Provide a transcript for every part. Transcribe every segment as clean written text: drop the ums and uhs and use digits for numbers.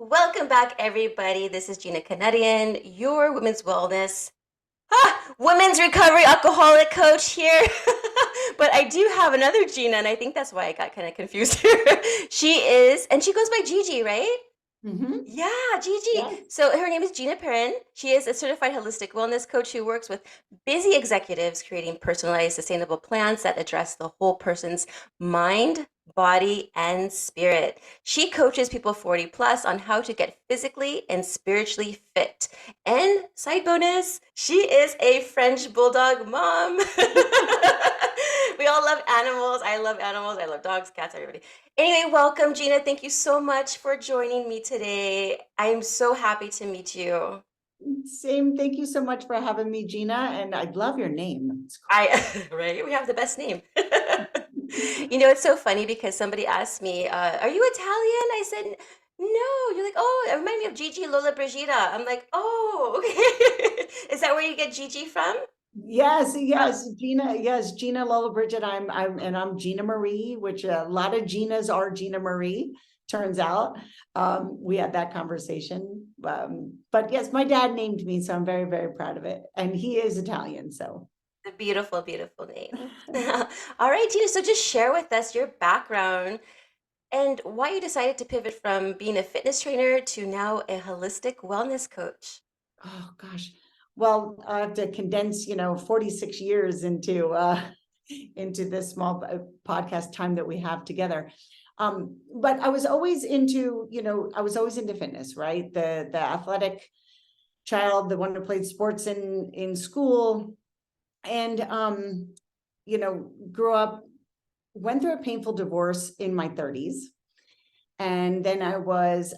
Welcome back, everybody. This is Gina Kunadian, your women's wellness, women's recovery alcoholic coach here. But I do have another Gina, and I think that's why I got kind of confused here. And she goes by Gigi, right? Mm-hmm. Yeah, Gigi. Yes. So her name is Gina Perin. She is a certified holistic wellness coach who works with busy executives creating personalized, sustainable plans that address the whole person's mind, body, and spirit. She coaches people 40 plus on how to get physically and spiritually fit. And side bonus, she is a French Bulldog mom. We all love animals. I love animals. I love dogs, cats, everybody. Anyway, welcome, Gina. Thank you so much for joining me today. I'm so happy to meet you. Same. Thank you so much for having me, Gina. And I love your name. It's Right, we have the best name. It's so funny because somebody asked me, "Are you Italian?" I said, "No." You're like, "Oh, it reminded me of Gigi Lola Brigida." I'm like, "Oh, okay." Is that where you get Gigi from? yes, Gina. Yes, Gina Lola Bridget. I'm Gina Marie, which a lot of Ginas are Gina Marie. Turns out, we had that conversation. But yes, my dad named me, so I'm very, very proud of it. And he is Italian, so. A beautiful, beautiful name. All right, Gina. So just share with us your background and why you decided to pivot from being a fitness trainer to now a holistic wellness coach. Oh gosh. Well, I have to condense, 46 years into this small podcast time that we have together. But I was always into fitness, right? The athletic child, the one who played sports in school, and grew up, went through a painful divorce in my 30s. And then I was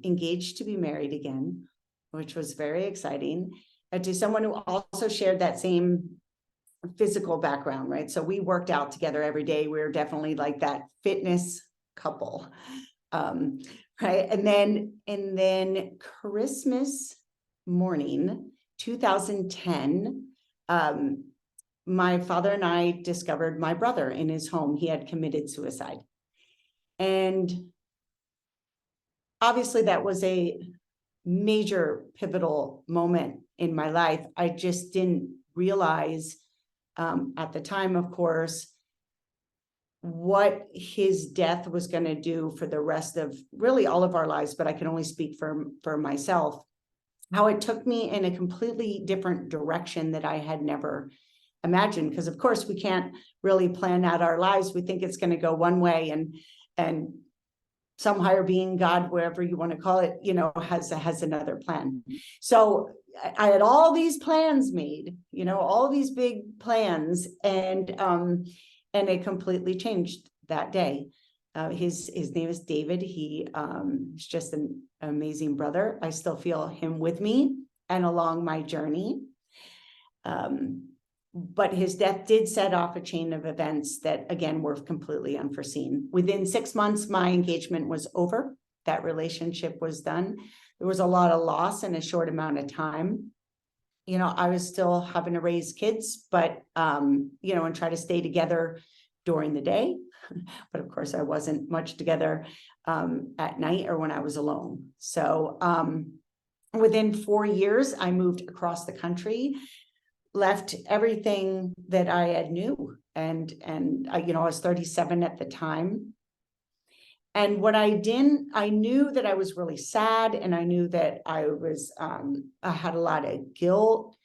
engaged to be married again, which was very exciting, to someone who also shared that same physical background, right? So we worked out together every day. We were definitely like that fitness couple. Um, right. And then Christmas morning, 2010, my father and I discovered my brother in his home. He had committed suicide. And obviously that was a major pivotal moment in my life. I just didn't realize at the time, of course, what his death was going to do for the rest of really all of our lives, but I can only speak for myself, how it took me in a completely different direction that I had never imagined. Because of course we can't really plan out our lives. We think it's going to go one way, and some higher being, God, whatever you want to call it, has another plan. So I had all these plans made, all these big plans, and it completely changed that day. His name is David. He is just an amazing brother. I still feel him with me and along my journey. But his death did set off a chain of events that, again, were completely unforeseen. Within 6 months, my engagement was over. That relationship was done. There was a lot of loss in a short amount of time. I was still having to raise kids, but, and try to stay together during the day. But of course, I wasn't much together at night or when I was alone. So within 4 years, I moved across the country, left everything that I had knew. And I was 37 at the time. And what I knew that I was really sad, and I knew that I had a lot of guilt,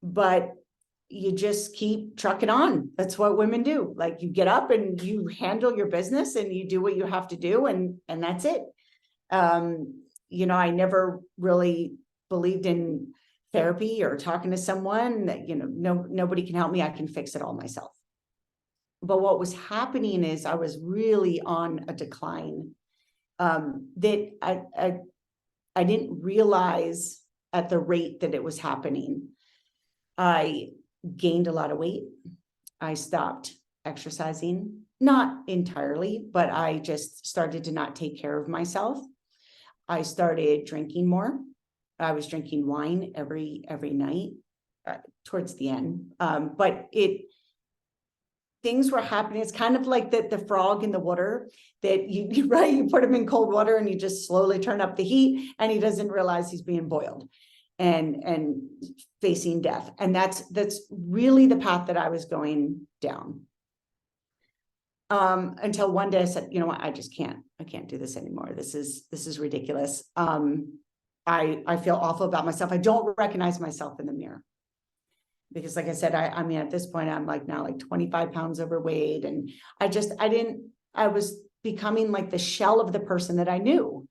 but you just keep trucking on. That's what women do. Like, you get up and you handle your business and you do what you have to do, and that's it. I never really believed in therapy or talking to someone that, nobody can help me. I can fix it all myself. But what was happening is I was really on a decline, that I didn't realize at the rate that it was happening. I gained a lot of weight. I stopped exercising, not entirely, but I just started to not take care of myself. I started drinking more. I was drinking wine every night towards the end. But things were happening. It's kind of like the frog in the water that right, you put him in cold water and you just slowly turn up the heat and he doesn't realize he's being boiled and facing death. And that's really the path that I was going down. Until one day I said, you know what, I can't do this anymore. This is ridiculous. I feel awful about myself. I don't recognize myself in the mirror. Because like I said, I mean, at this point, I'm like now like 25 pounds overweight. And I was becoming like the shell of the person that I knew.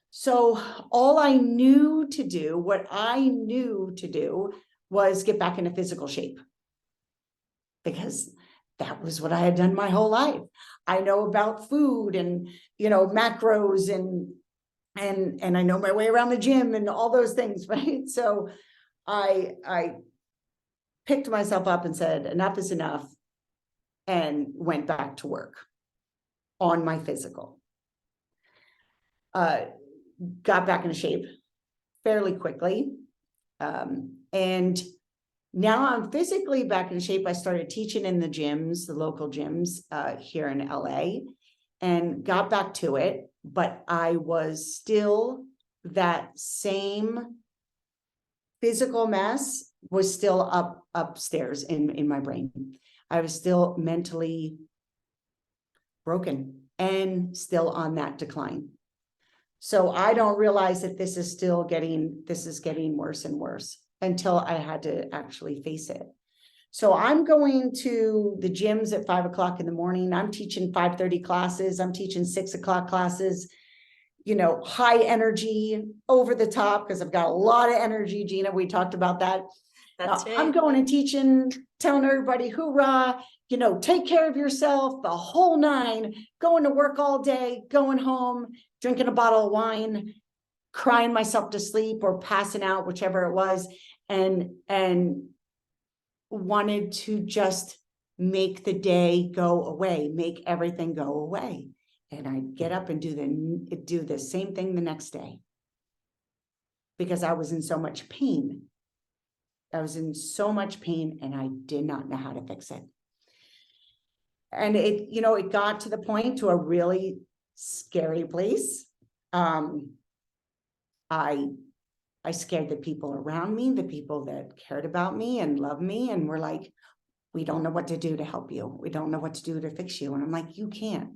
So all I knew to do, what I knew to do was get back into physical shape. Because that was what I had done my whole life. I know about food and, macros and I know my way around the gym and all those things, right? So I picked myself up and said, enough is enough, and went back to work on my physical. Got back into shape fairly quickly. And now I'm physically back in shape. I started teaching in the gyms, the local gyms here in LA, and got back to it. But I was still that same physical mess was still upstairs in my brain. I was still mentally broken and still on that decline. So I don't realize that this is getting worse and worse until I had to actually face it. So I'm going to the gyms at 5 o'clock in the morning. I'm teaching 5:30 classes. I'm teaching 6 o'clock classes, high energy, over the top, because I've got a lot of energy, Gina. We talked about that. That's right. I'm going and teaching, telling everybody, hoorah, take care of yourself, the whole nine, going to work all day, going home, drinking a bottle of wine, crying myself to sleep or passing out, whichever it was, and wanted to just make the day go away, make everything go away. And I'd get up and do the same thing the next day because I was in so much pain. I was in so much pain and I did not know how to fix it. And it got to the point to a really scary place. I scared the people around me, the people that cared about me and loved me, and were like, we don't know what to do to help you. We don't know what to do to fix you. And I'm like, you can't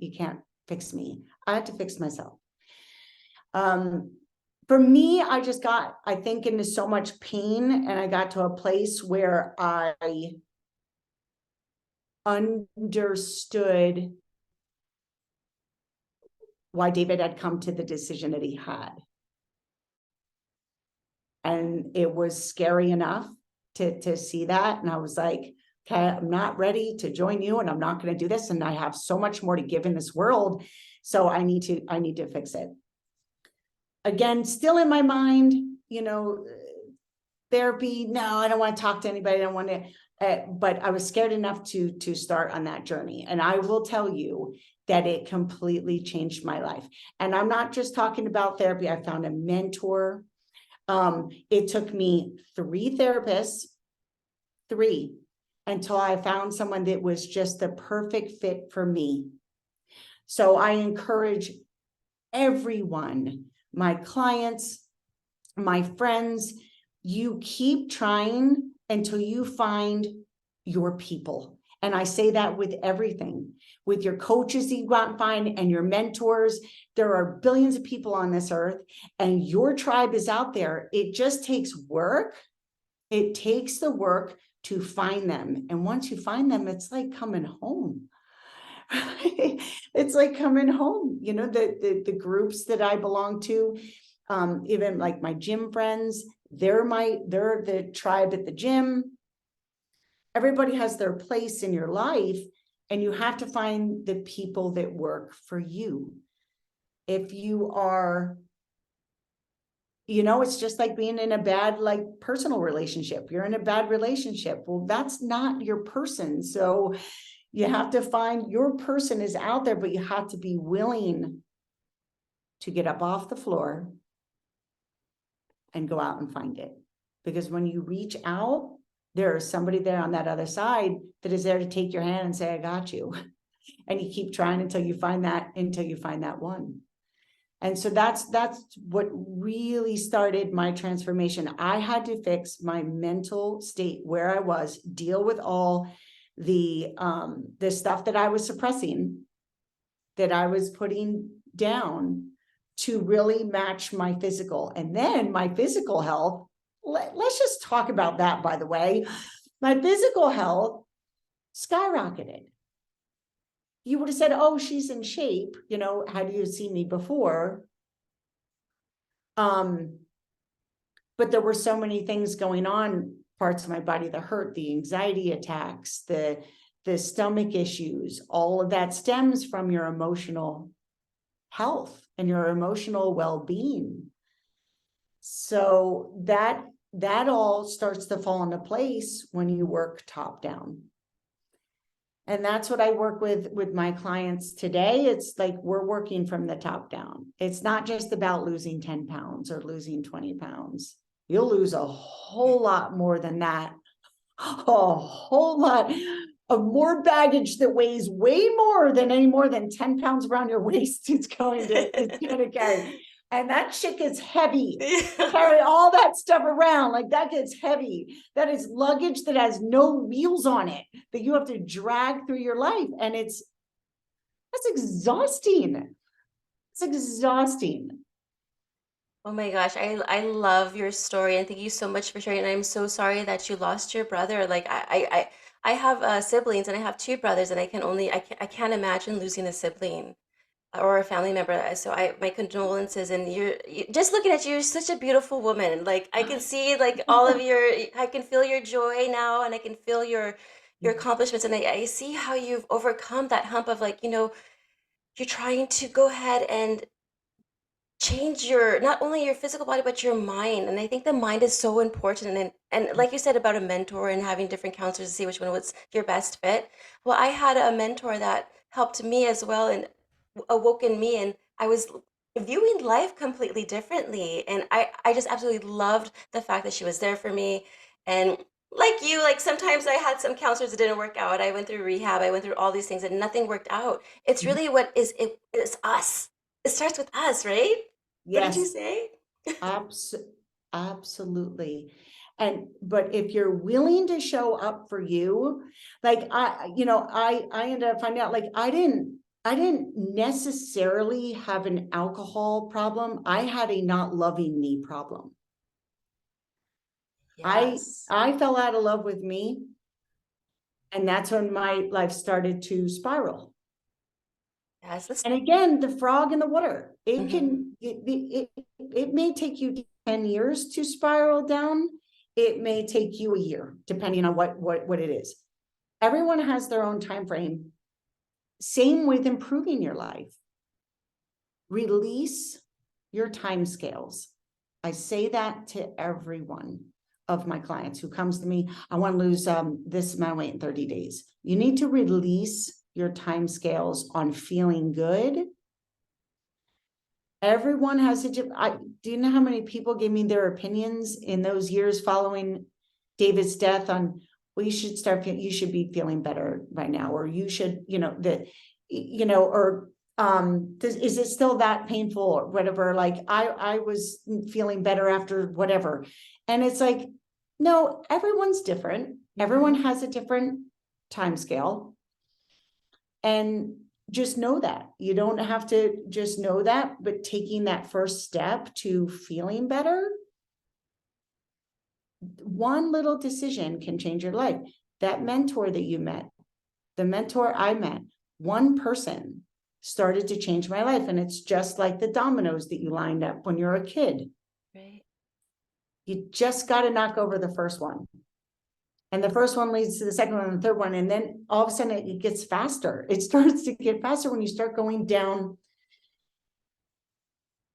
fix me. I had to fix myself. For me, I just got, I think, into so much pain, and I got to a place where I understood why David had come to the decision that he had. And it was scary enough to see that. And I was like, okay, I'm not ready to join you, and I'm not going to do this. And I have so much more to give in this world. So I need to fix it. Again, still in my mind, therapy. No, I don't want to talk to anybody. I don't want to, but I was scared enough to start on that journey. And I will tell you that it completely changed my life. And I'm not just talking about therapy. I found a mentor. It took me 3 therapists, until I found someone that was just the perfect fit for me. So I encourage everyone, my clients, my friends, you keep trying until you find your people. And I say that with everything, with your coaches that you go out and find, and your mentors. There are billions of people on this earth, and your tribe is out there. It just takes work. It takes the work to find them. And once you find them, it's like coming home. It's like coming home. The groups that I belong to, even like my gym friends, they're the tribe at the gym. Everybody has their place in your life, and you have to find the people that work for you. If you are, it's just like being in a bad, personal relationship. You're in a bad relationship. Well, that's not your person. So you have to find your person is out there, but you have to be willing to get up off the floor and go out and find it. Because when you reach out, there is somebody there on that other side that is there to take your hand and say, I got you. And you keep trying until you find that one. And so that's what really started my transformation. I had to fix my mental state where I was, deal with all the stuff that I was suppressing, that I was putting down, to really match my physical. And then my physical health, let's just talk about that, by the way. My physical health skyrocketed. You would have said, oh, she's in shape, had you seen me before? But there were so many things going on, parts of my body that hurt, the anxiety attacks, the stomach issues, all of that stems from your emotional health and your emotional well-being. So that all starts to fall into place when you work top down. And that's what I work with my clients today. It's like, we're working from the top down. It's not just about losing 10 pounds or losing 20 pounds. You'll lose a whole lot more than that. A whole lot of more baggage that weighs way more than 10 pounds around your waist. It's going to carry. And that shit gets heavy. Carry all that stuff around, like that gets heavy. That is luggage that has no wheels on it, that you have to drag through your life. And that's exhausting. It's exhausting. Oh my gosh, I love your story, and thank you so much for sharing. And I'm so sorry that you lost your brother. Like I have siblings, and I have two brothers, and I can't imagine losing a sibling or a family member. So my condolences. And just looking at you, you're such a beautiful woman. Like I can see like I can feel your joy now, and I can feel your accomplishments, and I see how you've overcome that hump of like, you're trying to go ahead and change your not only your physical body but your mind. And I think the mind is so important. And like you said about a mentor and having different counselors to see which one was your best fit. Well, I had a mentor that helped me as well, and awoken me, and I was viewing life completely differently. And I just absolutely loved the fact that she was there for me. And like you, like sometimes I had some counselors that didn't work out. I went through rehab, I went through all these things, and nothing worked out. It's really what is it is us. It starts with us, right? Wouldn't you Yes, say? absolutely. But if you're willing to show up for you, like I ended up finding out, like, I didn't necessarily have an alcohol problem. I had a not loving me problem. Yes. I fell out of love with me, and that's when my life started to spiral. Yes. Let's. And again, the frog in the water, Mhm. it may take you 10 years to spiral down. It may take you a year, depending on what it is. Everyone has their own time frame. Same with improving your life. Release your time scales. I say that to everyone of my clients who comes to me. I want to lose this amount of weight in 30 days. You need to release your time scales on feeling good. Everyone has a different. Do you know how many people gave me their opinions in those years following David's death on, well, you should be feeling better right now, or you should, or is it still that painful or whatever? Like I was feeling better after whatever. And it's like, no, everyone's different. Everyone has a different time scale. And just know that. You don't have to just know that, but taking that first step to feeling better, one little decision can change your life. That mentor that you met, the mentor I met, one person started to change my life. And it's just like the dominoes that you lined up when you're a kid. Right. You just got to knock over the first one. And the first one leads to the second one and the third one. And then all of a sudden it gets faster. It starts to get faster when you start going down.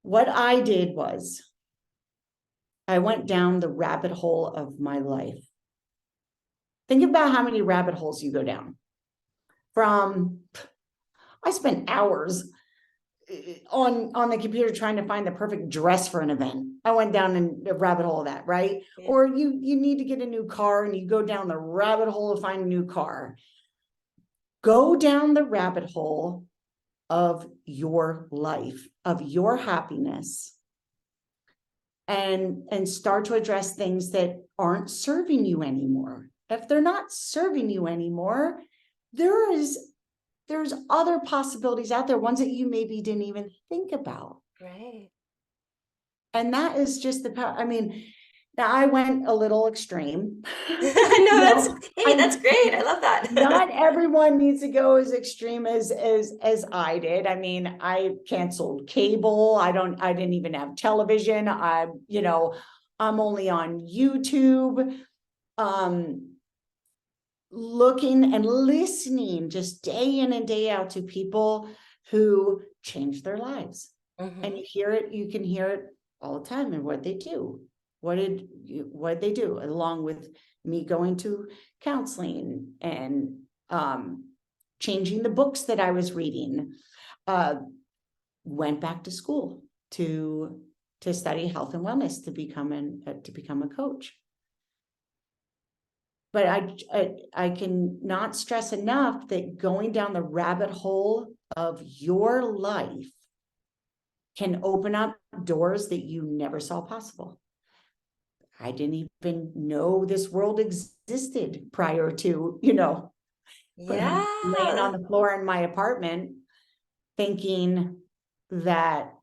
What I did was I went down the rabbit hole of my life. Think about how many rabbit holes you go down. I spent hours on the computer trying to find the perfect dress for an event. I went down in the rabbit hole of that, right? Yeah. Or you need to get a new car and you go down the rabbit hole to find a new car. Go down the rabbit hole of your life, of your happiness, and start to address things that aren't serving you anymore. If they're not serving you anymore, there's other possibilities out there, ones that you maybe didn't even think about. Right. And that is just the power. I mean, now I went a little extreme. No, that's, No, hey, that's great. I love not that. everyone needs to go as extreme as I did. I mean, I canceled cable. I didn't even have television. I'm only on YouTube, looking and listening just day in and day out to people who changed their lives. And you can hear it all the time and what they do. What they do, along with me going to counseling and changing the books that I was reading. Went back to school to study health and wellness to become a coach. But I can not stress enough that going down the rabbit hole of your life can open up doors that you never saw possible. I didn't even know this world existed prior to, laying on Yeah. the floor in my apartment thinking that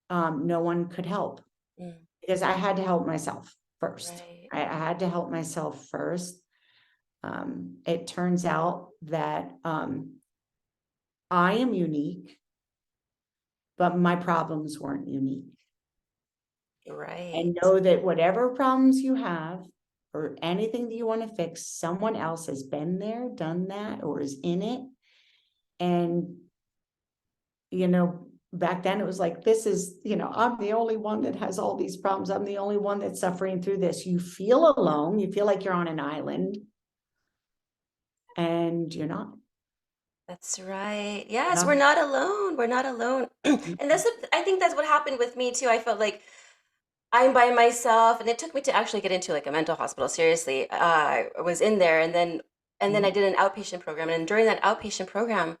no one could help, because I had to help myself first. Right. I had to help myself first. It turns out that I am unique, but my problems weren't unique. Right. And know that whatever problems you have or anything that you want to fix, someone else has been there, done that, or is in it. And, back then it was like, this is, I'm the only one that has all these problems. I'm the only one that's suffering through this. You feel alone. You feel like you're on an island, and you're not. That's right. Yes, we're No. not alone. We're not alone. And I think that's what happened with me too. I felt like I'm by myself, and it took me to actually get into like a mental hospital. Seriously, I was in there, and then I did an outpatient program. And during that outpatient program,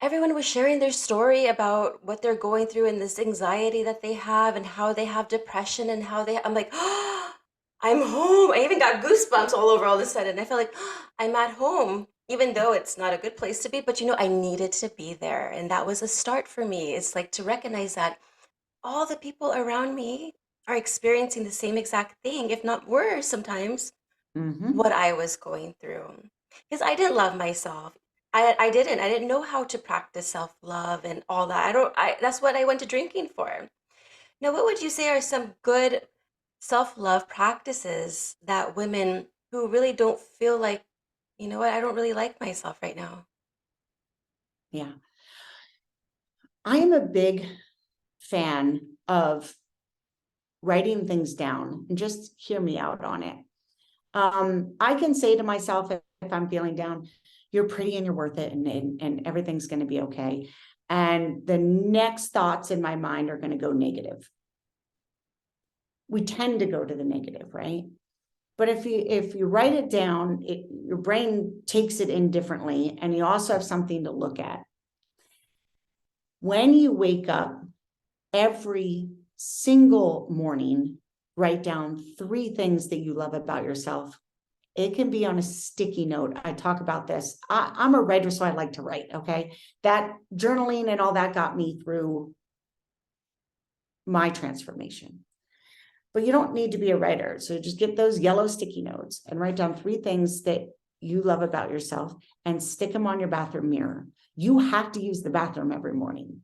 everyone was sharing their story about what they're going through and this anxiety that they have, and how they have depression, and how I'm like, oh, I'm home. I even got goosebumps all over all of a sudden. I felt like I'm at home, even though it's not a good place to be. But I needed to be there, and that was a start for me. It's like to recognize that all the people around me are experiencing the same exact thing, if not worse sometimes, Mm-hmm. what I was going through. Because I didn't love myself. I didn't know how to practice self-love and all that. That's what I went to drinking for. Now, what would you say are some good self-love practices that women who really don't feel like, you know what, I don't really like myself right now? Yeah. I am a big fan of writing things down, and just hear me out on it. I can say to myself, if I'm feeling down, you're pretty and you're worth it, and everything's going to be okay. And the next thoughts in my mind are going to go negative. We tend to go to the negative, right? But if you write it down, your brain takes it in differently, and you also have something to look at. When you wake up every single morning, write down 3 things that you love about yourself. It can be on a sticky note. I talk about this. I'm a writer, so I like to write. Okay. That journaling and all that got me through my transformation. But you don't need to be a writer. So just get those yellow sticky notes and write down 3 things that you love about yourself, and stick them on your bathroom mirror. You have to use the bathroom every morning.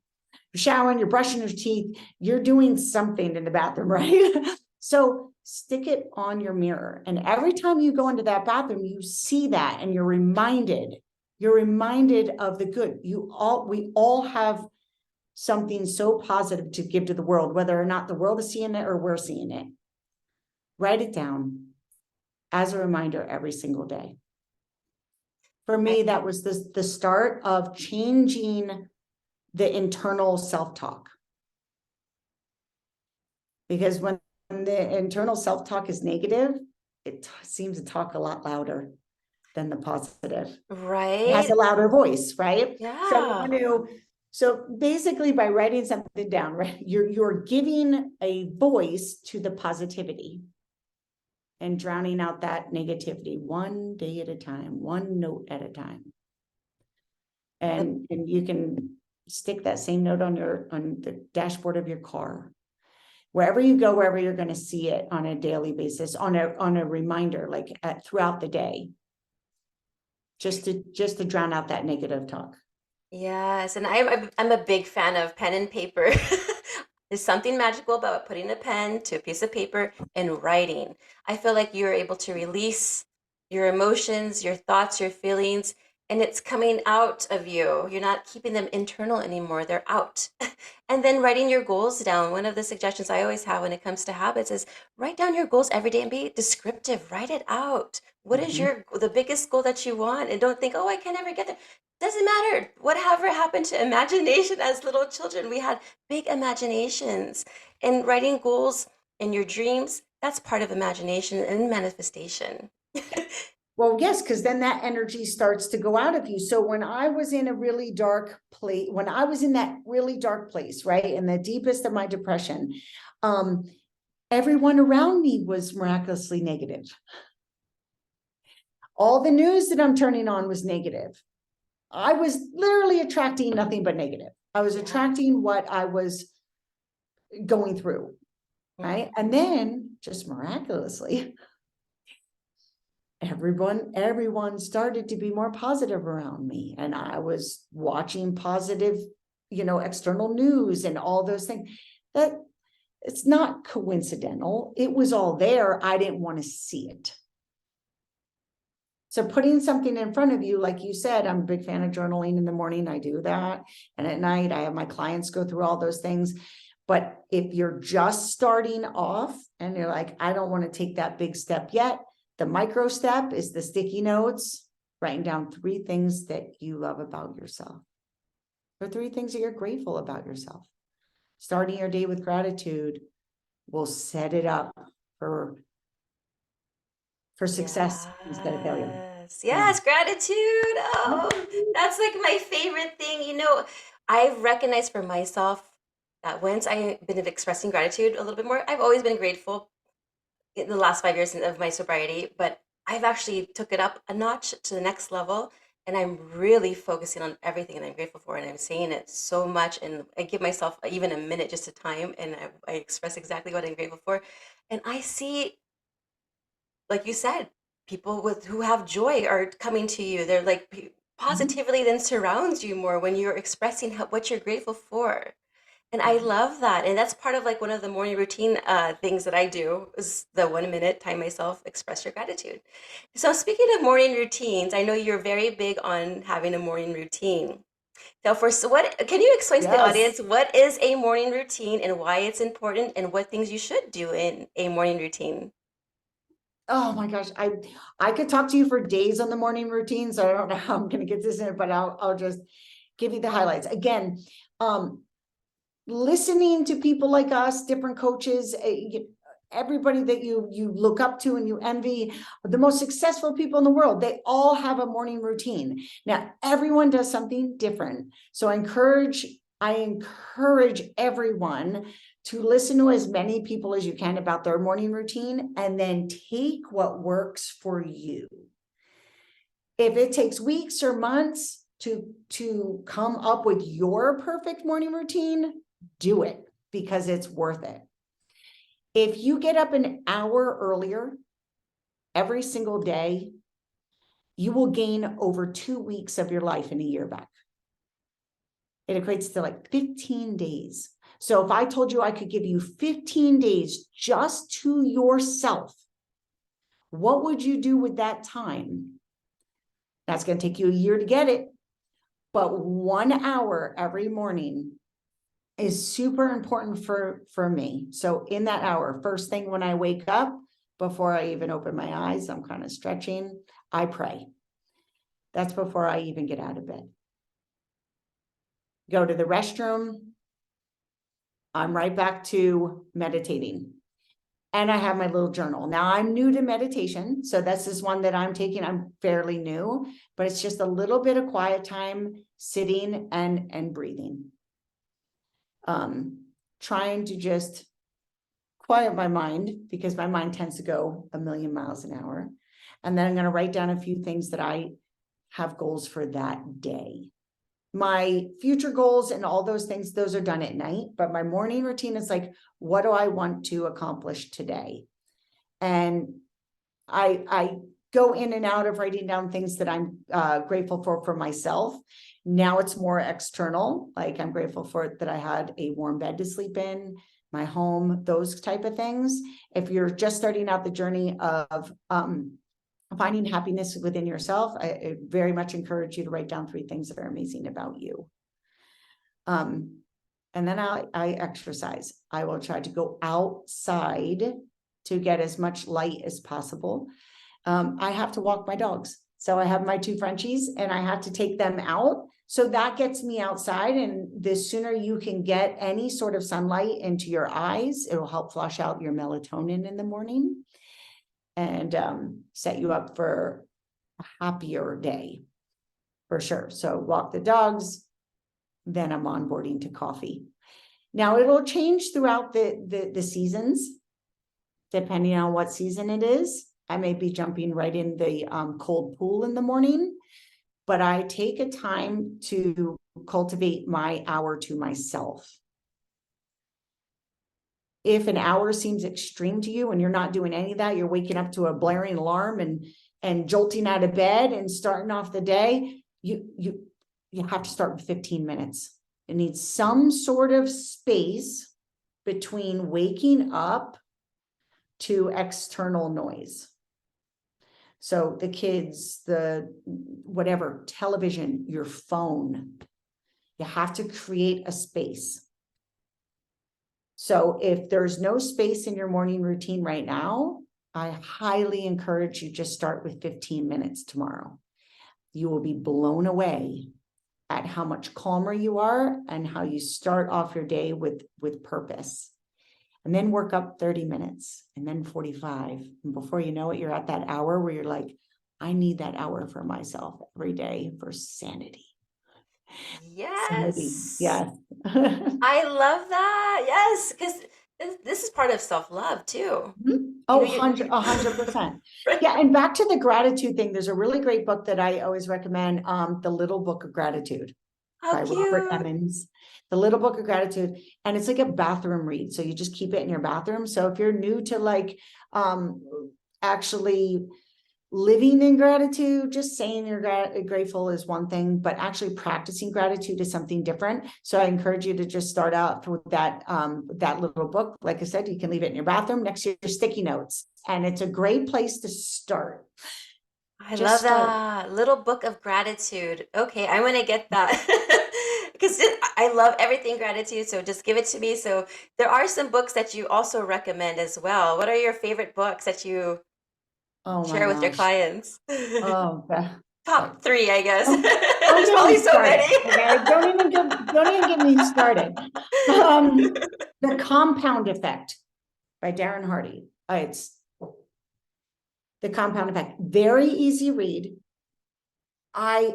You're showering, you're brushing your teeth, you're doing something in the bathroom, right? So stick it on your mirror. And every time you go into that bathroom, you see that, and you're reminded of the good. We all have something so positive to give to the world, whether or not the world is seeing it or we're seeing it. Write it down as a reminder every single day. For I, me, that was the start of changing the internal self-talk. Because when the internal self-talk is negative, it seems to talk a lot louder than the positive. It has Right? a louder voice, right? Yeah. So basically by writing something down, right, you're giving a voice to the positivity and drowning out that negativity one day at a time, one note at a time. And you can stick that same note on the dashboard of your car. Wherever you go, wherever you're going to see it on a daily basis, on a reminder, like throughout the day, just to drown out that negative talk. Yes, and I'm a big fan of pen and paper. There's something magical about putting a pen to a piece of paper and writing. I feel like you're able to release your emotions, your thoughts, your feelings, and it's coming out of you. You're not keeping them internal anymore, they're out. And then writing your goals down. One of the suggestions I always have when it comes to habits is write down your goals every day and be descriptive. Write it out. What is Mhm. the biggest goal that you want? And don't think, oh, I can never get there. Doesn't matter. Whatever happened to imagination as little children? We had big imaginations. And writing goals and your dreams, that's part of imagination and manifestation. Well, yes, because then that energy starts to go out of you. So when I was in a really dark place, when I was in that really dark place, right, in the deepest of my depression, everyone around me was miraculously negative. All the news that I'm turning on was negative. I was literally attracting nothing but negative. I was attracting what I was going through, right? And then just miraculously, everyone started to be more positive around me. And I was watching positive, external news and all those things. That it's not coincidental. It was all there. I didn't want to see it. So putting something in front of you, like you said, I'm a big fan of journaling in the morning. I do that. And at night, I have my clients go through all those things. But if you're just starting off and you're like, I don't want to take that big step yet, the micro step is the sticky notes, writing down 3 things that you love about yourself, or 3 things that you're grateful about yourself. Starting your day with gratitude will set it up for success instead of failure. Yes, gratitude. Oh, that's like my favorite thing. I've recognized for myself that once I've been expressing gratitude a little bit more, I've always been grateful in the last 5 years of my sobriety, but I've actually took it up a notch to the next level. And I'm really focusing on everything that I'm grateful for. And I'm saying it so much. And I give myself even a minute, just a time. And I express exactly what I'm grateful for. And I see, like you said, people who have joy are coming to you. They're like positively then surrounds you more when you're expressing what you're grateful for. And I love that. And that's part of like one of the morning routine things that I do is the 1 minute time myself express your gratitude. So speaking of morning routines, I know you're very big on having a morning routine. So first, what can you explain to the Yes. audience what is a morning routine and why it's important and what things you should do in a morning routine? Oh my gosh, I could talk to you for days on the morning routine, so I don't know how I'm going to get this in, but I'll just give you the highlights. Again, listening to people like us, different coaches, everybody that you look up to and you envy, the most successful people in the world, they all have a morning routine. Now, everyone does something different. So I encourage everyone to listen to as many people as you can about their morning routine and then take what works for you. If it takes weeks or months to come up with your perfect morning routine, do it because it's worth it. If you get up an hour earlier every single day, you will gain over 2 weeks of your life in a year back. It equates to like 15 days. So if I told you I could give you 15 days just to yourself, what would you do with that time? That's going to take you a year to get it, but 1 hour every morning is super important for me. So in that hour, first thing when I wake up, before I even open my eyes, I'm kind of stretching, I pray. That's before I even get out of bed. Go to the restroom, I'm right back to meditating. And I have my little journal. Now I'm new to meditation, so this is one that I'm taking. I'm fairly new, but it's just a little bit of quiet time, sitting and breathing. Trying to just quiet my mind, because my mind tends to go a million miles an hour. And then I'm going to write down a few things that I have goals for that day. My future goals and all those things, those are done at night, but my morning routine is like, what do I want to accomplish today? And I go in and out of writing down things that I'm grateful for myself. Now it's more external. Like, I'm grateful for that I had a warm bed to sleep in, my home, those type of things. If you're just starting out the journey of finding happiness within yourself, I very much encourage you to write down 3 things that are amazing about you. And then I exercise. I will try to go outside to get as much light as possible. I have to walk my dogs. So I have my 2 Frenchies and I have to take them out. So that gets me outside. And the sooner you can get any sort of sunlight into your eyes, it will help flush out your melatonin in the morning and set you up for a happier day, for sure. So walk the dogs, then I'm onboarding to coffee. Now it'll change throughout the seasons, depending on what season it is. I may be jumping right in the cold pool in the morning, but I take a time to cultivate my hour to myself. If an hour seems extreme to you and you're not doing any of that, you're waking up to a blaring alarm and jolting out of bed and starting off the day, you have to start with 15 minutes. It needs some sort of space between waking up to external noise. So the kids, the whatever, television, your phone, you have to create a space. So if there's no space in your morning routine right now, I highly encourage you just start with 15 minutes tomorrow. You will be blown away at how much calmer you are and how you start off your day with purpose. And then work up 30 minutes and then 45. And before you know it, you're at that hour where you're like, I need that hour for myself every day for sanity. Sanity. Yes. Yes. I love that. Yes, because this is part of self-love too. Oh, You 100%. right. Yeah. And back to the gratitude thing, there's a really great book that I always recommend, The Little Book of Gratitude How by Robert cute. Emmons. The Little Book of Gratitude. And it's like a bathroom read. So you just keep it in your bathroom. So if you're new to like actually living in gratitude, just saying you're grateful is one thing, but actually practicing gratitude is something different. So I encourage you to just start out with that little book. Like I said, you can leave it in your bathroom next to your sticky notes, and it's a great place to start. I Just love start. that. Little book of gratitude. Okay, I'm gonna get that. Because I love everything gratitude, so just give it to me. So there are some books that you also recommend as well. What are your favorite books that you Oh my share with your gosh. clients? Oh, Top 3, I guess. don't There's get me probably so started. many. Okay, don't even get me started. The Compound Effect by Darren Hardy. It's The Compound Effect. Very easy read. I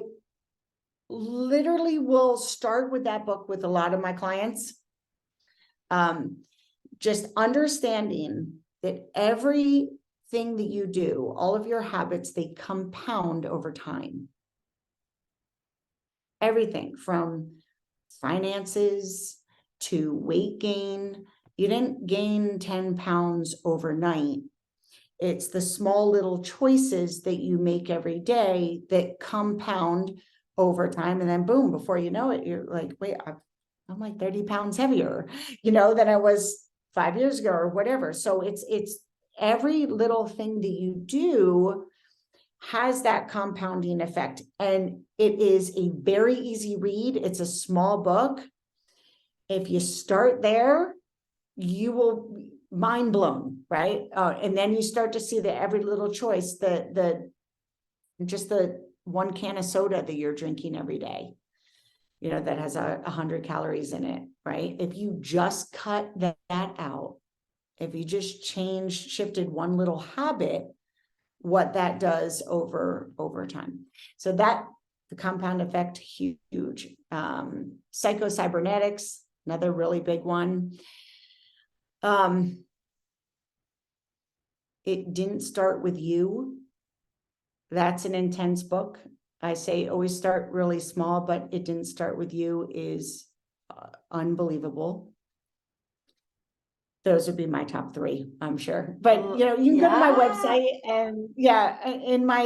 literally will start with that book with a lot of my clients. Just understanding that everything that you do, all of your habits, they compound over time. Everything from finances to weight gain. You didn't gain 10 pounds overnight. It's the small little choices that you make every day that compound over time. And then boom, before you know it, you're like, wait, I'm like 30 pounds heavier, than I was 5 years ago or whatever. So it's every little thing that you do has that compounding effect. And it is a very easy read. It's a small book. If you start there, you will mind blown, right? And then you start to see that every little choice, just the 1 can of soda that you're drinking every day, that has 100 calories in it, right? If you just cut that out, if you just shifted one little habit, what that does over time. So that the compound effect, huge. Psycho-cybernetics, another really big one. It didn't start with you. That's an intense book. I say always start really small, but it didn't start with you is unbelievable. Those would be my top three, I'm sure. But you can go to my website, and in my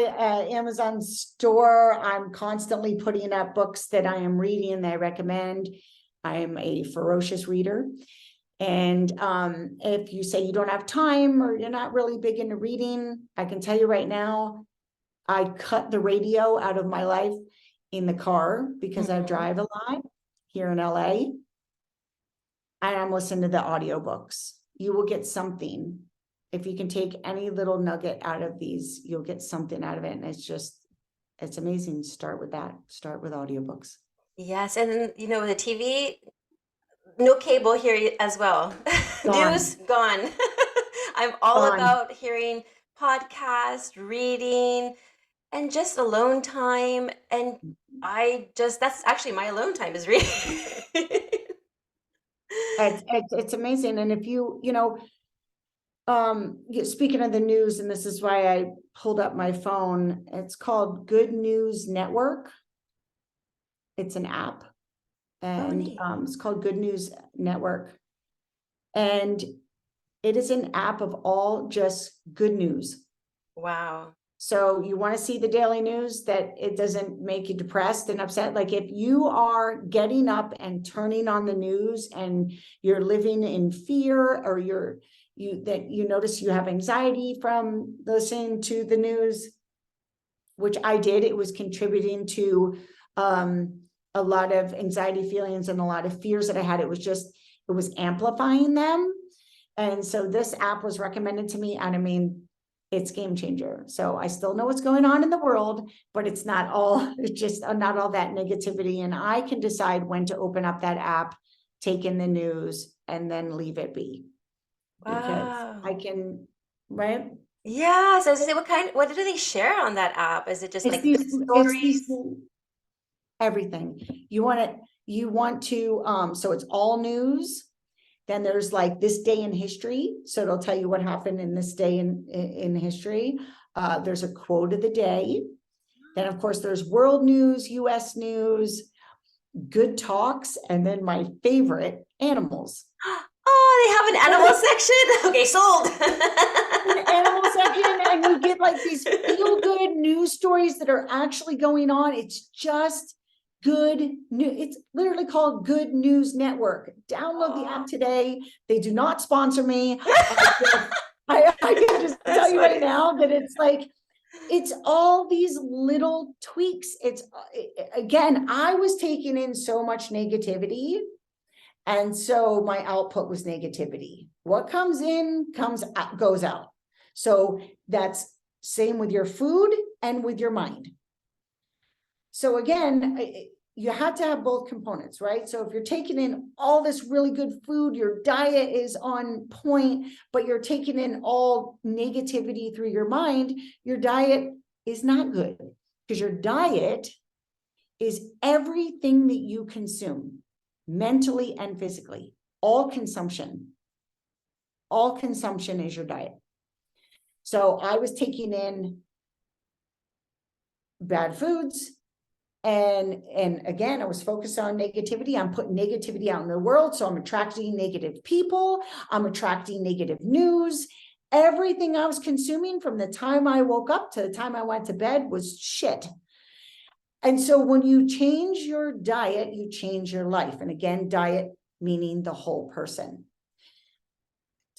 Amazon store, I'm constantly putting up books that I am reading that I recommend. I am a ferocious reader. And if you say you don't have time or you're not really big into reading, I can tell you right now, I cut the radio out of my life in the car because I drive a lot here in LA. And I'm listening to the audiobooks. You will get something. If you can take any little nugget out of these, you'll get something out of it. And it's amazing. Start with that. Start with audiobooks. Yes. And the TV, no cable here as well. Gone. News gone. I'm all about hearing podcasts, reading, and just alone time. And that's actually my alone time is reading. It's amazing. And if speaking of the news, and this is why I pulled up my phone, it's called Good News Network. It's an app, and it's called Good News Network. And it is an app of all just good news. Wow. So you want to see the daily news that it doesn't make you depressed and upset. Like if you are getting up and turning on the news and you're living in fear, or you notice you have anxiety from listening to the news, which I did, it was contributing to a lot of anxiety feelings and a lot of fears that I had. It was amplifying them. And so this app was recommended to me, and I mean, it's game changer. So I still know what's going on in the world, but it's not all that negativity. And I can decide when to open up that app, take in the news, and then leave it be. Wow. Because I can, right? Yeah. So I was gonna say, what do they share on that app? Is it just It's like good stories? Everything. You want to, so it's all news. Then there's like this day in history. So it'll tell you what happened in this day in history. There's a quote of the day. Then of course there's world news, US news, good talks, and then my favorite, animals. Oh, they have an animal section? Okay, sold. An animal section, and you get like these feel-good news stories that are actually going on. It's just good news. It's literally called Good News Network. Download the app today. They do not sponsor me. I can just tell you right now that it's all these little tweaks. It's again, I was taking in so much negativity, and so my output was negativity. What comes in goes out. So that's same with your food and with your mind. So again, you have to have both components, right? So if you're taking in all this really good food, your diet is on point, but you're taking in all negativity through your mind, your diet is not good, because your diet is everything that you consume, mentally and physically. All consumption is your diet. So I was taking in bad foods, and again, I was focused on negativity. I'm putting negativity out in the world, so I'm attracting negative people, I'm attracting negative news. Everything I was consuming from the time I woke up to the time I went to bed was shit. And so when you change your diet, you change your life. And again, diet meaning the whole person.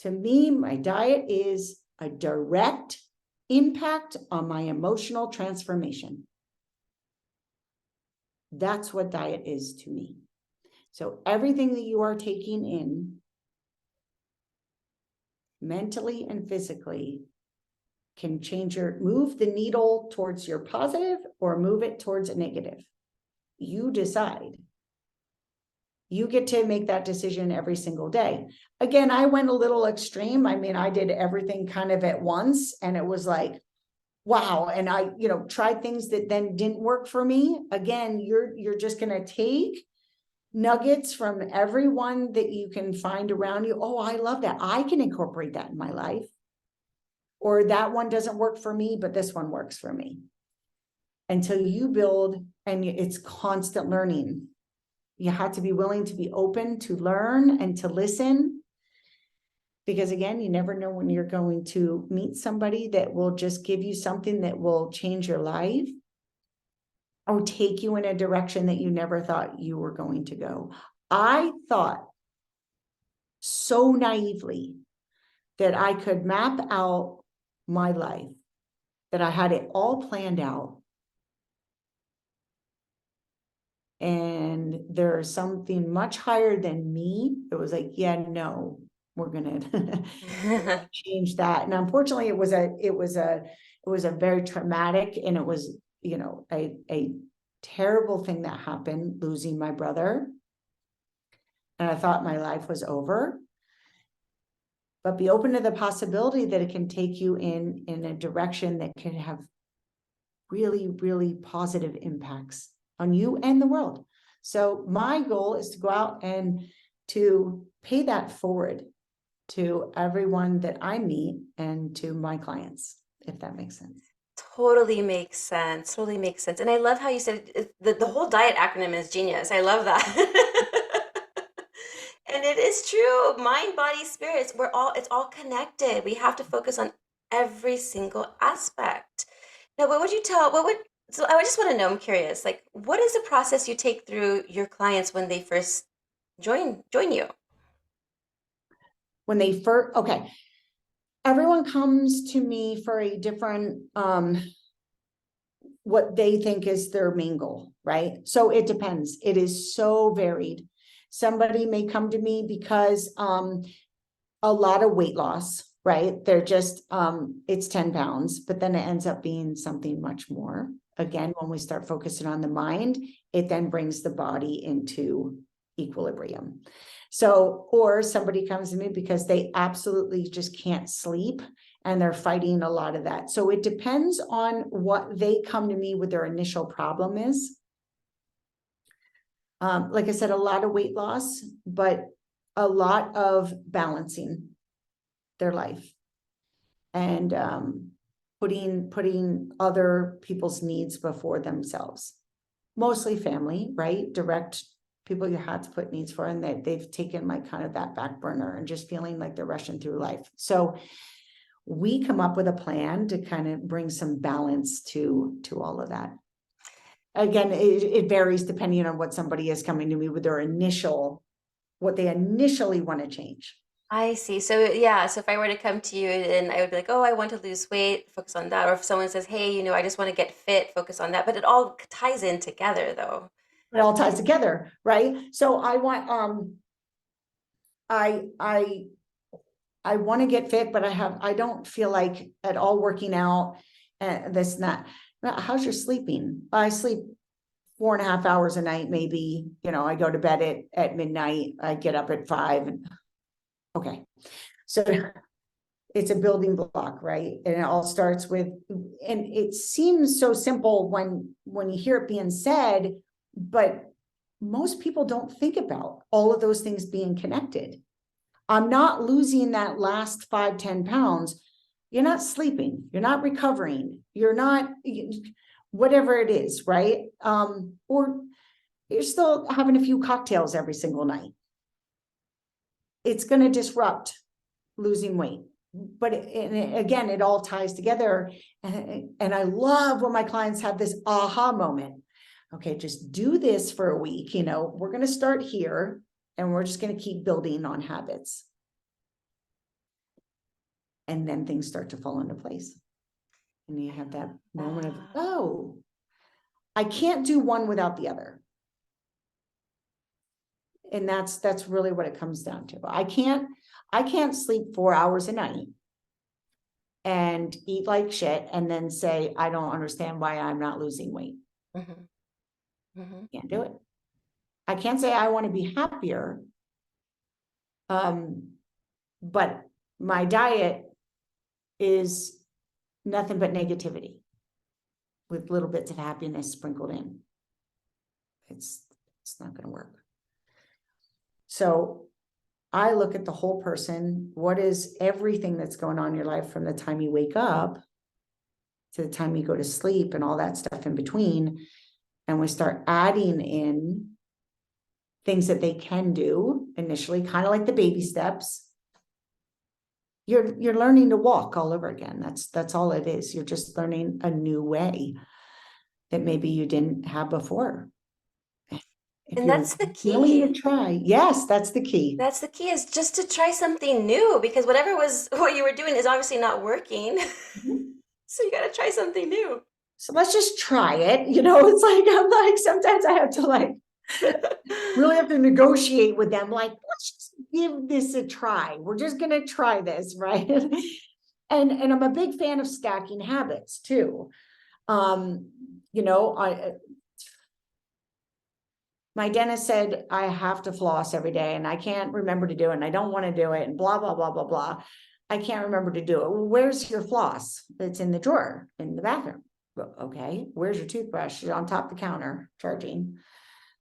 To me, my diet is a direct impact on my emotional transformation. That's what diet is to me. So everything that you are taking in, mentally and physically, can move the needle towards your positive or move it towards a negative. You decide. You get to make that decision every single day. Again, I went a little extreme. I mean, I did everything kind of at once, and it was like, wow. And I, tried things that then didn't work for me. Again, you're just going to take nuggets from everyone that you can find around you. Oh, I love that. I can incorporate that in my life. Or that one doesn't work for me, but this one works for me. Until you build, and it's constant learning. You have to be willing to be open to learn and to listen. Because again, you never know when you're going to meet somebody that will just give you something that will change your life or take you in a direction that you never thought you were going to go. I thought so naively that I could map out my life, that I had it all planned out. And there's something much higher than me. It was like, yeah, no, we're gonna change that. And unfortunately, it was a very traumatic, and it was, a terrible thing that happened, losing my brother. And I thought my life was over. But be open to the possibility that it can take you in a direction that can have really, really positive impacts on you and the world. So my goal is to go out and to pay that forward to everyone that I meet and to my clients, if that makes sense. Totally makes sense. Totally makes sense. And I love how you said the whole diet acronym is genius. I love that. And it is true. Mind, body, spirits, it's all connected. We have to focus on every single aspect. Now, so I just want to know, I'm curious, like, what is the process you take through your clients when they first join you? When they first, okay, everyone comes to me for a different, what they think is their main goal, right? So it depends. It is so varied. Somebody may come to me because a lot of weight loss, right? They're just it's 10 pounds, but then it ends up being something much more. Again, when we start focusing on the mind, it then brings the body into equilibrium. So, or somebody comes to me because they absolutely just can't sleep, and they're fighting a lot of that. So it depends on what they come to me with their initial problem is. Like I said, a lot of weight loss, but a lot of balancing their life and putting other people's needs before themselves. Mostly family, right? Direct people you had to put needs for, and they've taken like kind of that back burner and just feeling like they're rushing through life. So we come up with a plan to kind of bring some balance to all of that. Again, it varies depending on what somebody is coming to me with what they initially want to change. I see. So yeah, so if I were to come to you and I would be like, oh, I want to lose weight, focus on that. Or if someone says, hey, I just want to get fit, focus on that. But it all ties in together though. It all ties together, right? So I want I want to get fit, but I don't feel like at all working out and this and that. How's your sleeping? I sleep 4.5 hours a night, maybe. I go to bed at midnight. I get up at 5. Okay. So it's a building block, right? And it all starts with, and it seems so simple when you hear it being said, but most people don't think about all of those things being connected. I'm not losing that last 5-10 pounds. You're not sleeping, you're not recovering, you're not, whatever it is, right? Or you're still having a few cocktails every single night. It's going to disrupt losing weight. But again, it all ties together. And I love when my clients have this aha moment. Okay, just do this for a week. We're going to start here, and we're just going to keep building on habits. And then things start to fall into place. And you have that moment of, oh, I can't do one without the other. And that's really what it comes down to. I can't sleep 4 hours a night and eat like shit and then say, I don't understand why I'm not losing weight. Mm-hmm. Mm-hmm. Can't do it. I can't say I want to be happier. But my diet is nothing but negativity with little bits of happiness sprinkled in. It's not going to work. So I look at the whole person. What is everything that's going on in your life from the time you wake up to the time you go to sleep and all that stuff in between. And we start adding in things that they can do initially, kind of like the baby steps. You're learning to walk all over again. That's all it is. You're just learning a new way that maybe you didn't have before. If And you're that's the willing to key. try, yes, that's the key. That's the key, is just to try something new, because what you were doing is obviously not working. So you got to try something new. So let's just try it. It's like, I'm like, sometimes I have to like really have to negotiate with them. Like, let's just give this a try. We're just going to try this. Right. And I'm a big fan of stacking habits too. My dentist said I have to floss every day and I can't remember to do it and I don't want to do it and blah, blah, blah, blah, blah. I can't remember to do it. Well, where's your floss? It's in the drawer in the bathroom. Well, okay. Where's your toothbrush? It's on top of the counter charging.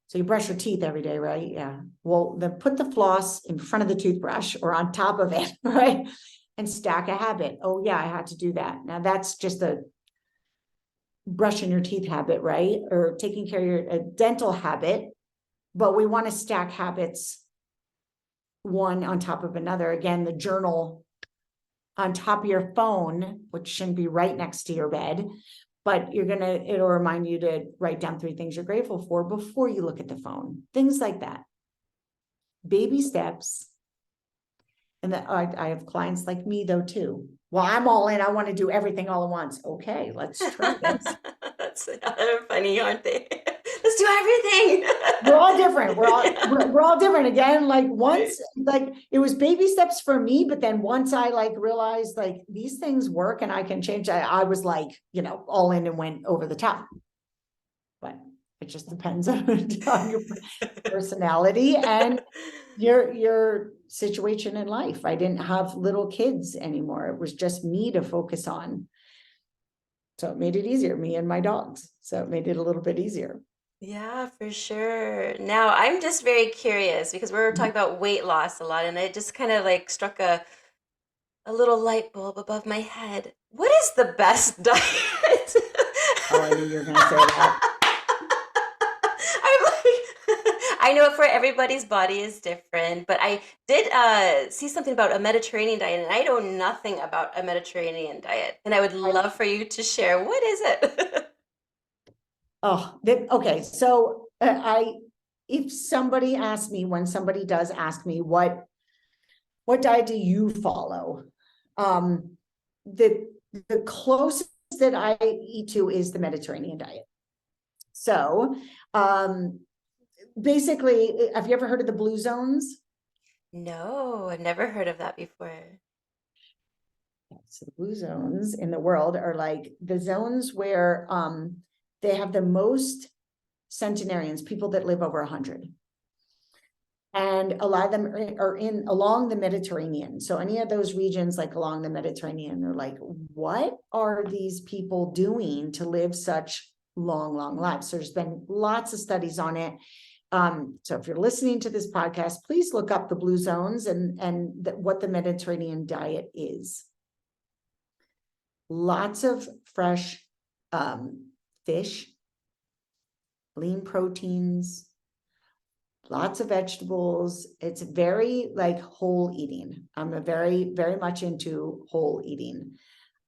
So you brush your teeth every day, right? Yeah. Well, then put the floss in front of the toothbrush or on top of it, right? And stack a habit. Oh yeah, I had to do that. Now that's just a brushing your teeth habit, right? Or taking care of your dental habit. But we want to stack habits one on top of another. Again, the journal on top of your phone, which shouldn't be right next to your bed, but it'll remind you to write down 3 things you're grateful for before you look at the phone. Things like that. Baby steps. And I have clients like me though, too. Well, I'm all in. I want to do everything all at once. Okay, let's try this. They're funny, aren't they? Let's do everything. We're all different. We're all different. Again, like once, like it was baby steps for me, but then once I like realized like these things work and I can change, I was like, all in and went over the top. But it just depends on your personality and your situation in life. I didn't have little kids anymore. It was just me to focus on. So it made it easier, me and my dogs. So it made it a little bit easier. Yeah, for sure. Now, I'm just very curious because we're talking about weight loss a lot, and it just kind of like struck a little light bulb above my head. What is the best diet? Oh, I knew you were going to say that. I'm like, I know for everybody's body is different, but I did see something about a Mediterranean diet, and I know nothing about a Mediterranean diet, and I would love for you to share. What is it? Oh, okay. So if somebody asks me, when somebody does ask me, what diet do you follow? The closest that I eat to is the Mediterranean diet. So, basically, have you ever heard of the blue zones? No, I've never heard of that before. So the blue zones in the world are like the zones where, they have the most centenarians, people that live over 100. And a lot of them are in along the Mediterranean. So any of those regions like along the Mediterranean, they're like, what are these people doing to live such long lives? So there's been lots of studies on it. So if you're listening to this podcast, please look up the blue zones and what the Mediterranean diet is. Lots of fresh fish, lean proteins, lots of vegetables. It's very like whole eating. I'm very, very much into whole eating.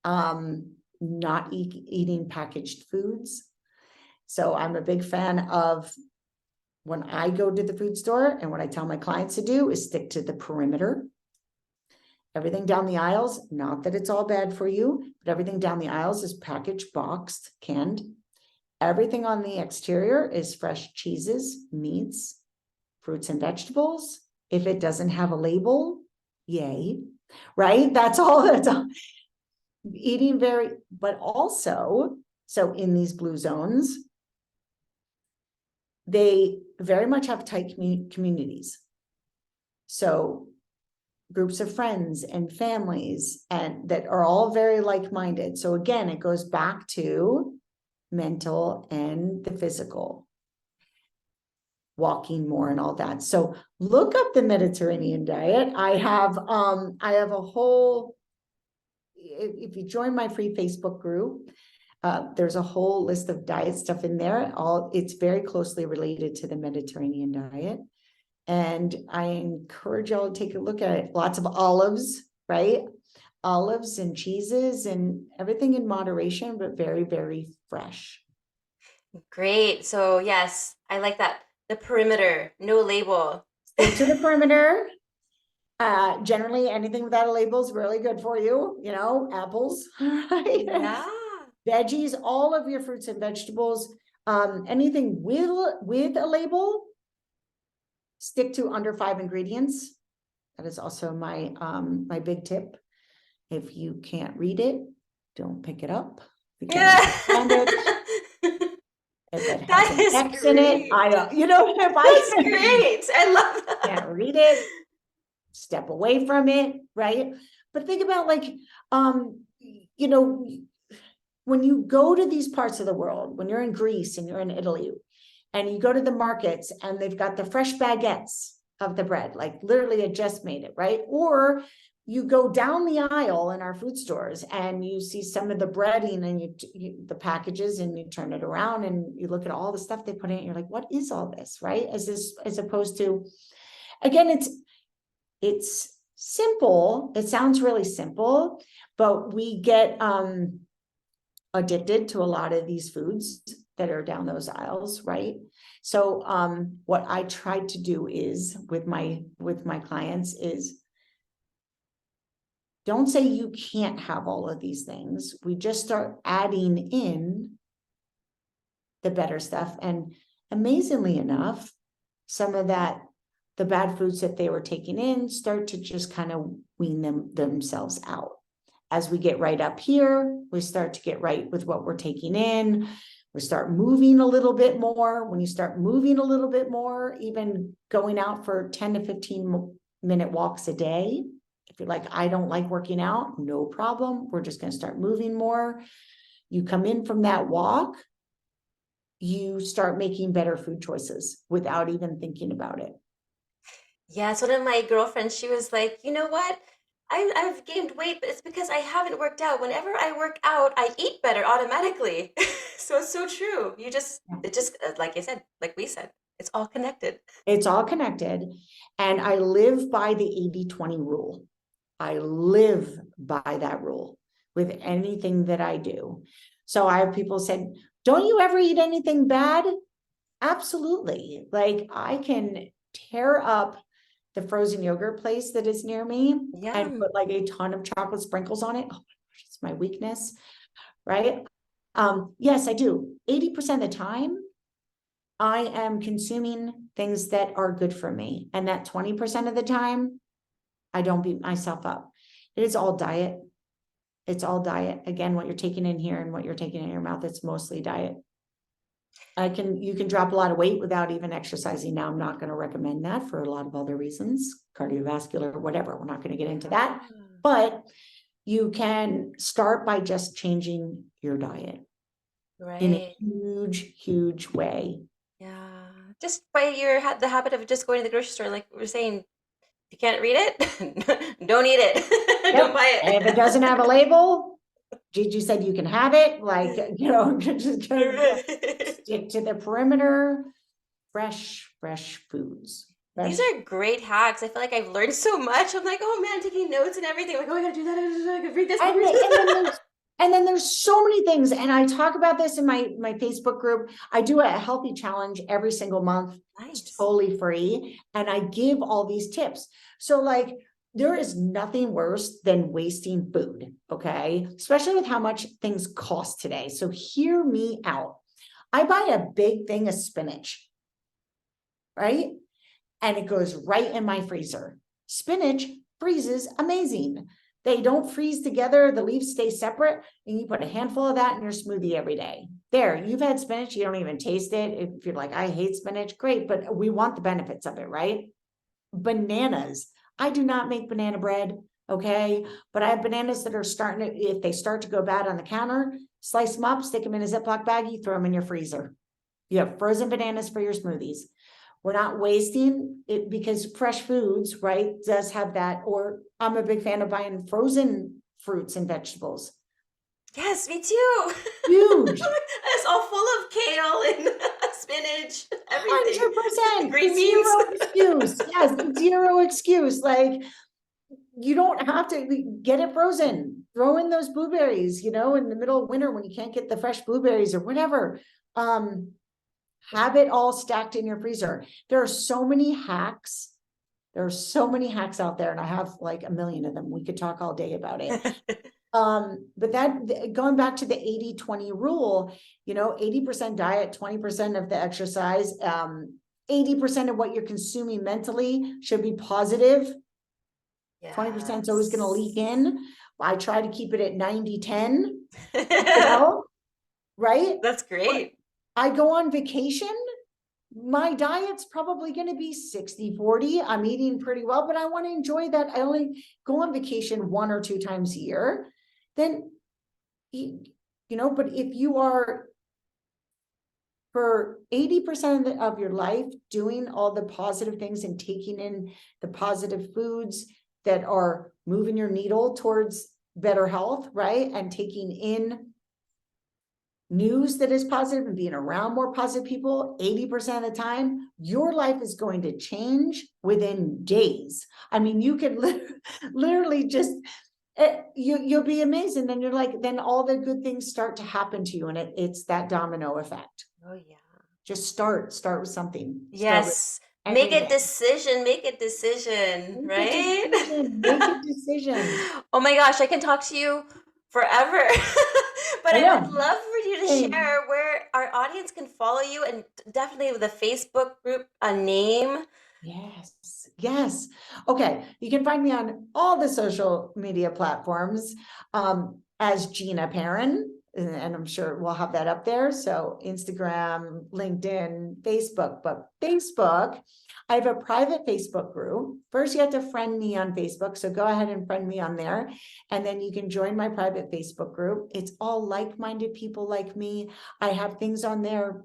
Not eating packaged foods. So I'm a big fan of when I go to the food store, and what I tell my clients to do is stick to the perimeter. Everything down the aisles, not that it's all bad for you, but everything down the aisles is packaged, boxed, canned. Everything on the exterior is fresh cheeses, meats, fruits and vegetables. If it doesn't have a label, yay, right? That's all. Eating but also, so in these blue zones, they very much have tight communities. So groups of friends and families and that are all very like-minded. So again, it goes back to mental and the physical, walking more and all that. So look up the Mediterranean diet. I have a whole, if you join my free Facebook group, there's a whole list of diet stuff in there. It's very closely related to the Mediterranean diet. And I encourage y'all to take a look at it. Lots of olives, right? Olives and cheeses and everything in moderation, but very, very fresh. Great. So yes, I like that. The perimeter, no label. Stick to the perimeter. Generally, anything without a label is really good for you. You know, apples, right? Yeah. Veggies, all of your fruits and vegetables. Anything with a label, stick to under 5 ingredients. That is also my my big tip. If you can't read it, don't pick it up. If you can't understand it, if it That has is an X great. in it, I don't, you know, if That's I great. I love that. can't read it, step away from it, right? But think about like, you know, when you go to these parts of the world, when you're in Greece and you're in Italy, and you go to the markets and they've got the fresh baguettes of the bread, like literally it just made it, right? Or you go down the aisle in our food stores and you see some of the breading and the packages and you turn it around and you look at all the stuff they put in it, you're like, what is all this, right? As opposed to, again, it's simple. It sounds really simple, but we get addicted to a lot of these foods that are down those aisles, right? So what I try to do is with my clients is don't say you can't have all of these things. We just start adding in the better stuff. And amazingly enough, some of the bad foods that they were taking in start to just kind of wean themselves out. As we get right up here, we start to get right with what we're taking in. We start moving a little bit more. When you start moving a little bit more, even going out for 10 to 15-minute walks a day. If you're like, I don't like working out, no problem. We're just going to start moving more. You come in from that walk, you start making better food choices without even thinking about it. Yes, one of my girlfriends, she was like, you know what? I've gained weight, but it's because I haven't worked out. Whenever I work out, I eat better automatically. So it's so true. It just, like I said, like we said, it's all connected. It's all connected. And I live by the 80-20 rule. I live by that rule with anything that I do. So I have people said, don't you ever eat anything bad? Absolutely. Like I can tear up the frozen yogurt place that is near me and Yum. put like a ton of chocolate sprinkles on it. Oh my gosh, it's my weakness, right? Yes, I do. 80% of the time, I am consuming things that are good for me. And that 20% of the time, I don't beat myself up. It is all diet. It's all diet. Again, what you're taking in here and what you're taking in your mouth, it's mostly diet. You can drop a lot of weight without even exercising. Now, I'm not going to recommend that for a lot of other reasons, cardiovascular, whatever. We're not going to get into that, but you can start by just changing your diet in a Right. huge, huge way. Yeah. Just by the habit of just going to the grocery store, like we were saying, if you can't read it, don't eat it. Don't Yep. buy And if it it. doesn't have a label, Gigi said you can have it. Like, you know, just stick to the perimeter. Fresh foods. These Fresh. are great hacks. I feel like I've learned so much. I'm like, oh man, taking notes and everything. Like, oh, I gotta do that. I gotta read this. I gotta read this. And then there's so many things. And I talk about this in my Facebook group. I do a healthy challenge every single month. It's Nice. totally free. And I give all these tips. So like, there is nothing worse than wasting food. Okay. Especially with how much things cost today. So hear me out. I buy a big thing of spinach, right? And it goes right in my freezer. Spinach freezes amazing. They don't freeze together. The leaves stay separate. And you put a handful of that in your smoothie every day. There, you've had spinach, you don't even taste it. If you're like, I hate spinach, great, but we want the benefits of it, right? Bananas. I do not make banana bread, okay? But I have bananas that are starting to, if they start to go bad on the counter, slice them up, stick them in a Ziploc baggie, throw them in your freezer. You have frozen bananas for your smoothies. We're not wasting it because fresh foods, right, does have that. Or I'm a big fan of buying frozen fruits and vegetables. Yes, me too. Huge. It's all full of kale and spinach, everything. 100%. Green beans. Zero excuse. Yes, zero excuse. Like, you don't have to get it frozen. Throw in those blueberries, in the middle of winter when you can't get the fresh blueberries or whatever. Have it all stacked in your freezer. There are so many hacks. There are so many hacks out there, and I have like a million of them. We could talk all day about it. But that, going back to the 80-20 rule, 80% diet, 20% of the exercise, 80% of what you're consuming mentally should be positive. 20% is always going to leak in. I try to keep it at 90-10, right? That's great. I go on vacation. My diet's probably going to be 60-40. I'm eating pretty well, but I want to enjoy that. I only go on vacation 1 or 2 times a year. Then, but if you are for 80% of your life doing all the positive things and taking in the positive foods that are moving your needle towards better health, right? And taking in news that is positive and being around more positive people 80% of the time, your life is going to change within days. I mean, you could literally just you'll be amazed, and then you're like, then all the good things start to happen to you, and it's that domino effect. Oh yeah. Just start with something. Yes. Make a decision, right? Make a decision. Oh my gosh, I can talk to you forever. But I would love for you to share where our audience can follow you, and definitely the Facebook group, a name. Yes. Okay. You can find me on all the social media platforms as Gina Perin, and I'm sure we'll have that up there. So Instagram, LinkedIn, Facebook. But Facebook, I have a private Facebook group. First, you have to friend me on Facebook. So go ahead and friend me on there. And then you can join my private Facebook group. It's all like-minded people like me. I have things on there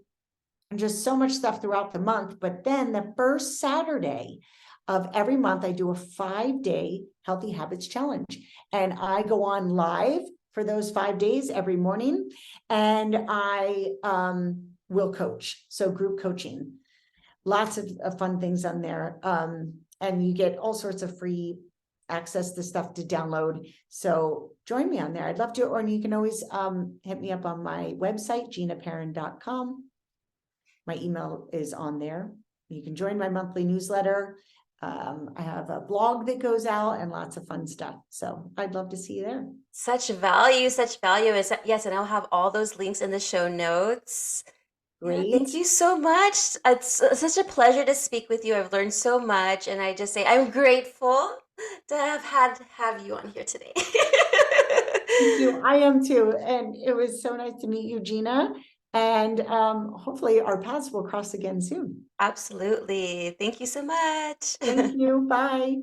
and just so much stuff throughout the month. But then the first Saturday of every month, I do a 5-day healthy habits challenge. And I go on live for those 5 days every morning. And I will coach. So group coaching, lots of fun things on there. And you get all sorts of free access to stuff to download. So join me on there. I'd love to, or you can always hit me up on my website, ginaperin.com. My email is on there. You can join my monthly newsletter. I have a blog that goes out and lots of fun stuff. So I'd love to see you there. Such value. Yes, and I'll have all those links in the show notes. Great. Yeah, thank you so much. It's such a pleasure to speak with you. I've learned so much, and I just say I'm grateful to have you on here today. Thank you. I am too. And it was so nice to meet you, Gina. And hopefully our paths will cross again soon. Absolutely. Thank you so much. Thank you. Bye.